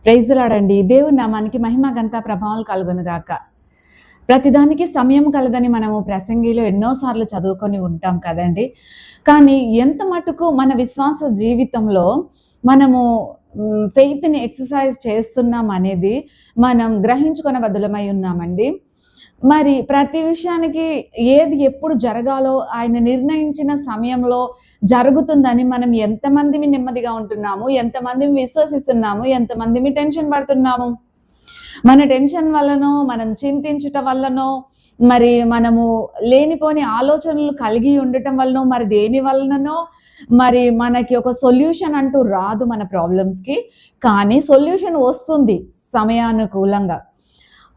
Praise లాడండి. దేవుని నామానికి మహిమ ఘనత ప్రభావాలు కలుగునుగాక. ప్రతిదానికి సమయం కలదని మనము ప్రసంగిలో ఎన్నోసార్లు చదువుకొని ఉంటాం కదండి. కానీ ఎంత మటుకు మన విశ్వాస జీవితంలో మనము ఫెయిత్‌ని ఎక్సర్సైజ్ చేస్తున్నాం అనేది మనం గ్రహించుకొనబద్దులమై ఉన్నామండి. మరి ప్రతి విషయానికి ఏది ఎప్పుడు జరగాలో ఆయన నిర్ణయించిన సమయంలో జరుగుతుందని మనం ఎంతమందిమి నెమ్మదిగా ఉంటున్నాము, ఎంతమందిమి విశ్వసిస్తున్నాము, ఎంతమందిమి టెన్షన్ పడుతున్నాము. మన టెన్షన్ వల్లనో, మనం చింతించుట వల్లనో, మరి మనము లేనిపోని ఆలోచనలు కలిగి ఉండటం వల్లనో, మరి దేని వలననో మరి మనకి ఒక సొల్యూషన్ అంటూ రాదు మన ప్రాబ్లమ్స్‌కి. కానీ సొల్యూషన్ వస్తుంది సమయానుకూలంగా.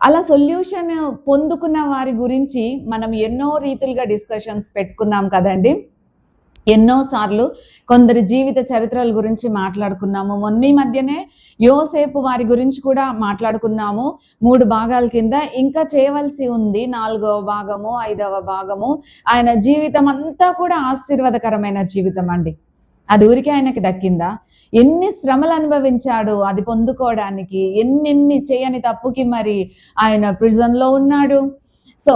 అలా సొల్యూషన్ పొందుకున్న వారి గురించి మనం ఎన్నో రీతులుగా డిస్కషన్స్ పెట్టుకున్నాం కదండి. ఎన్నో సార్లు కొందరి జీవిత చరిత్రల గురించి మాట్లాడుకున్నాము. మొన్న ఈ మధ్యనే యోసేపు వారి గురించి కూడా మాట్లాడుకున్నాము 3 భాగాల కింద. ఇంకా చేయవలసి ఉంది 4వ భాగము, 5వ భాగము. ఆయన జీవితం అంతా కూడా ఆశీర్వాదకరమైన జీవితం అండి. అది ఊరికే ఆయనకి దక్కిందా? ఎన్ని శ్రమలు అనుభవించాడు అది పొందుకోవడానికి. ఎన్నెన్ని చేయని తప్పుకి మరి ఆయన ప్రిజన్‌లో ఉన్నాడు. సో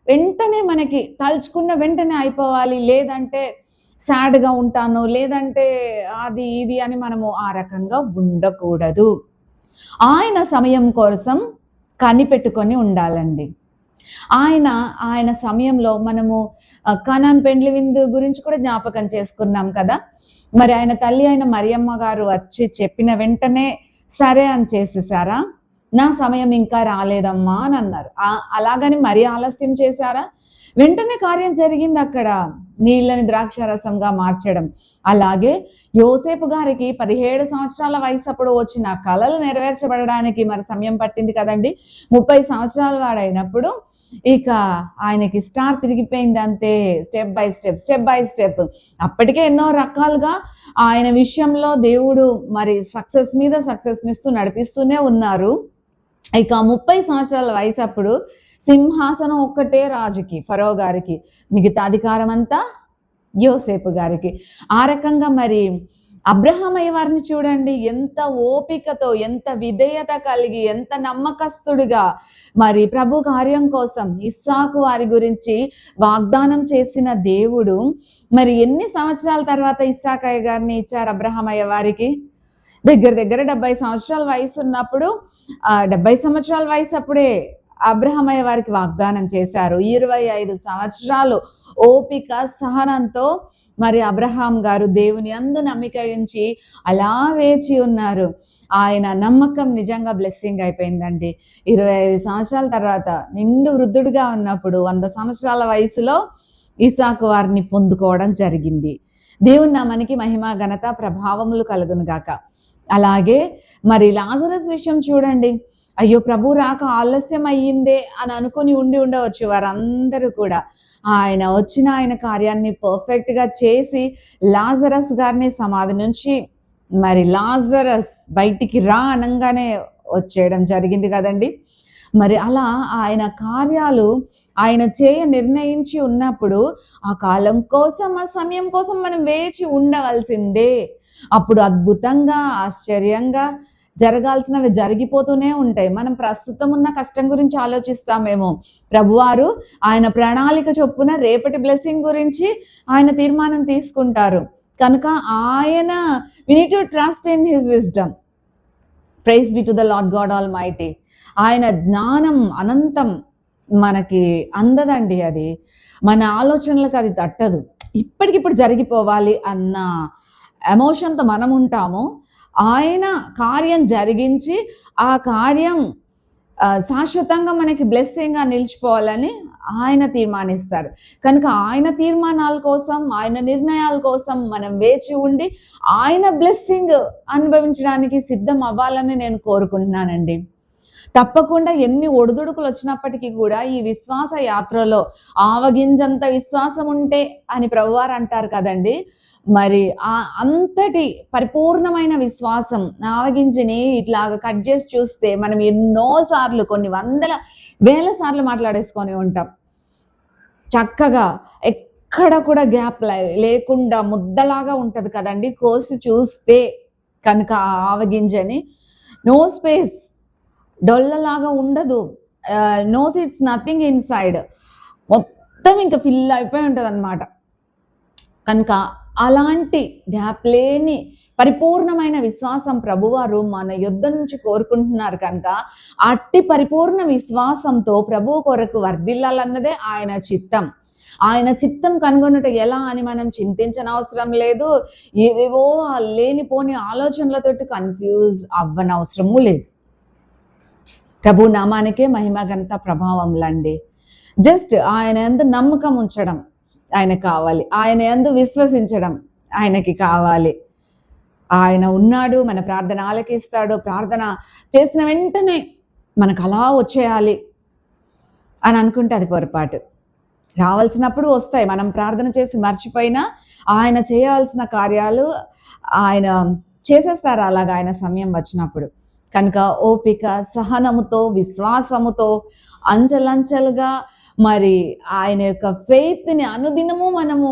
వెంటనే మనకి తలుచుకున్న వెంటనే అయిపోవాలి, లేదంటే సాడ్‌గా ఉంటాను, లేదంటే అది ఇది అని మనము ఆ రకంగా ఉండకూడదు. ఆయన సమయం కోసం కనిపెట్టుకొని ఉండాలండి. ఆయన సమయంలో మనము కానాన్ పెండ్లి విందు గురించి కూడా జ్ఞాపకం చేసుకున్నాం కదా. మరి ఆయన తల్లి అయిన మరియమ్మ గారు వచ్చి చెప్పిన వెంటనే సరే అని చేసేసారా? నా సమయం ఇంకా రాలేదమ్మా అని అన్నారు. అలాగని మరీ ఆలస్యం చేశారా? వెంటనే కార్యం జరిగింది అక్కడ. నీళ్ళని ద్రాక్షారసంగా మార్చడం. అలాగే యోసేపు గారికి 17 సంవత్సరాల వయసు అప్పుడు వచ్చిన కలలు నెరవేర్చబడడానికి మరి సమయం పట్టింది కదండి. 30 సంవత్సరాల వాడైనప్పుడు ఇక ఆయనకి స్టార్ తిరిగిపోయింది అంతే. స్టెప్ బై స్టెప్ అప్పటికే ఎన్నో రకాలుగా ఆయన విషయంలో దేవుడు మరి సక్సెస్ మీద సక్సెస్నిస్తూ నడిపిస్తూనే ఉన్నారు. ఇక 30 సంవత్సరాల వయసు అప్పుడు సింహాసనం ఒక్కటే రాజుకి, ఫరో గారికి, మిగతా అధికారం అంతా యోసేపు గారికి. ఆ రకంగా మరి అబ్రహామయ్య వారిని చూడండి, ఎంత ఓపికతో, ఎంత విధేయత కలిగి, ఎంత నమ్మకస్తుడిగా మరి ప్రభు కార్యం కోసం ఇస్సాకు వారి గురించి వాగ్దానం చేసిన దేవుడు మరి ఎన్ని సంవత్సరాల తర్వాత ఇస్సాకయ్య గారిని ఇచ్చారు అబ్రహామయ్య వారికి? దగ్గర 70 సంవత్సరాల వయసు ఉన్నప్పుడు 70 సంవత్సరాల వయసు అప్పుడే అబ్రహామయ్య వారికి వాగ్దానం చేశారు. 25 సంవత్సరాలు ఓపిక సహనంతో మరి అబ్రహాం గారు దేవుని యందు నమ్మిక ఉంచి అలా వేచి ఉన్నారు. ఆయన నమ్మకం నిజంగా బ్లెస్సింగ్ అయిపోయిందండి. 25 సంవత్సరాల తర్వాత నిండు వృద్ధుడిగా ఉన్నప్పుడు 100 సంవత్సరాల వయసులో ఇసాకు వారిని పొందుకోవడం జరిగింది. దేవుని నామానికి మహిమ ఘనత ప్రభావములు కలుగునుగాక. అలాగే మరి లాజరస్ విషయం చూడండి. అయ్యో ప్రభు రాక ఆలస్యం అయ్యిందే అని అనుకుని ఉండవచ్చు వారందరూ కూడా. ఆయన వచ్చిన ఆయన కార్యాన్ని పర్ఫెక్ట్గా చేసి లాజరస్ గారిని సమాధి నుంచి మరి లాజరస్ బయటికి రా అనగానే వచ్చేయడం జరిగింది కదండి. మరి అలా ఆయన కార్యాలు ఆయన నిర్ణయించి ఉన్నప్పుడు ఆ కాలం కోసం, ఆ సమయం కోసం మనం వేచి ఉండవలసిందే. అప్పుడు అద్భుతంగా, ఆశ్చర్యంగా జరగాల్సినవి జరిగిపోతూనే ఉంటాయి. మనం ప్రస్తుతం ఉన్న కష్టం గురించి ఆలోచిస్తామేమో, ప్రభువారు ఆయన ప్రణాళిక చొప్పున రేపటి బ్లెస్సింగ్ గురించి ఆయన తీర్మానం తీసుకుంటారు. కనుక ఆయన we need to trust in his wisdom. Praise be to the Lord God Almighty. ఆయన జ్ఞానం అనంతం, మనకి అందదండి. అది మన ఆలోచనలకు అది తట్టదు. ఇప్పటికిప్పుడు జరిగిపోవాలి అన్న ఎమోషన్తో మనం ఉంటాము. ఆయన కార్యం జరిగించి ఆ కార్యం శాశ్వతంగా మనకి బ్లెస్సింగ్గా నిలిచిపోవాలని ఆయన తీర్మానిస్తారు. కనుక ఆయన తీర్మానాల కోసం, ఆయన నిర్ణయాల కోసం మనం వేచి ఉండి ఆయన బ్లెస్సింగ్ అనుభవించడానికి సిద్ధం అవ్వాలని నేను కోరుకుంటున్నానండి. తప్పకుండా ఎన్ని ఒడిదుడుకులు వచ్చినప్పటికీ కూడా ఈ విశ్వాస యాత్రలో ఆవగింజంత విశ్వాసం ఉంటే అని ప్రభువారు అంటారు కదండి. మరి అంతటి పరిపూర్ణమైన విశ్వాసం ఆవగింజని ఇట్లాగా కట్ చేసి చూస్తే మనం ఎన్నో సార్లు, కొన్ని వందల వేల సార్లు మాట్లాడేసుకొని ఉంటాం. చక్కగా ఎక్కడ కూడా గ్యాప్ లేకుండా ముద్దలాగా ఉంటది కదండి కోసి చూస్తే కనుక ఆ ఆవగింజని. నో స్పేస్, డొల్లలాగా ఉండదు. No seats, nothing inside. మొత్తం ఇంకా ఫిల్ అయిపోయి ఉంటదనమాట. కనుక అలాంటి గ్యాప్ లేని పరిపూర్ణమైన విశ్వాసం ప్రభువారు మన యొద్ద నుంచి కోరుకుంటున్నారు కనుక, అట్టి పరిపూర్ణ విశ్వాసంతో ప్రభువు కొరకు వర్ధిల్లాలన్నదే ఆయన చిత్తం. ఆయన చిత్తం కనుగొనుట ఎలా అని మనం చింతించనవసరం లేదు. ఏవేవో లేనిపోని ఆలోచనలతోటి కన్ఫ్యూజ్ అవ్వనవసరము లేదు. ప్రభు నామానికే మహిమ ఘనత ప్రభావములండి. జస్ట్ ఆయన యందు నమ్మకం ఉంచడం ఆయనకు కావాలి. ఆయన యందు విశ్వసించడం ఆయనకి కావాలి. ఆయన ఉన్నాడు, మన ప్రార్థన ఆలకిస్తాడు. ప్రార్థన చేసిన వెంటనే మనకు అలా వచ్చేయాలి అని అనుకుంటే అది పొరపాటు. రావాల్సినప్పుడు వస్తాయి. మనం ప్రార్థన చేసి మర్చిపోయినా ఆయన చేయాల్సిన కార్యాలు ఆయన చేసేస్తారు అలాగా ఆయన సమయం వచ్చినప్పుడు. కనుక ఓపిక, సహనముతో, విశ్వాసముతో అంచెలంచెలుగా మరి ఆయన యొక్క ఫెయిత్ని అనుదినము మనము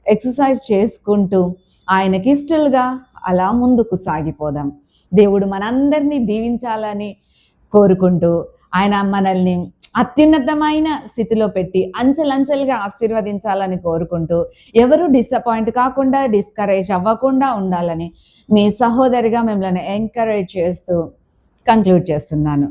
ఎక్సర్సైజ్ చేసుకుంటూ ఆయనకి ఇష్టలుగా అలా ముందుకు సాగిపోదాం. దేవుడు మనందరినీ దీవించాలని కోరుకుంటూ ఆయన మనల్ని అత్యున్నతమైన స్థితిలో పెట్టి అంచెలంచెలుగా ఆశీర్వదించాలని కోరుకుంటూ, ఎవరు డిసప్పాయింట్ కాకుండా, డిస్కరేజ్ అవ్వకుండా ఉండాలని మీ సహోదరిగా మిమ్మల్ని ఎంకరేజ్ చేస్తూ కంక్లూడ్ చేస్తున్నాను.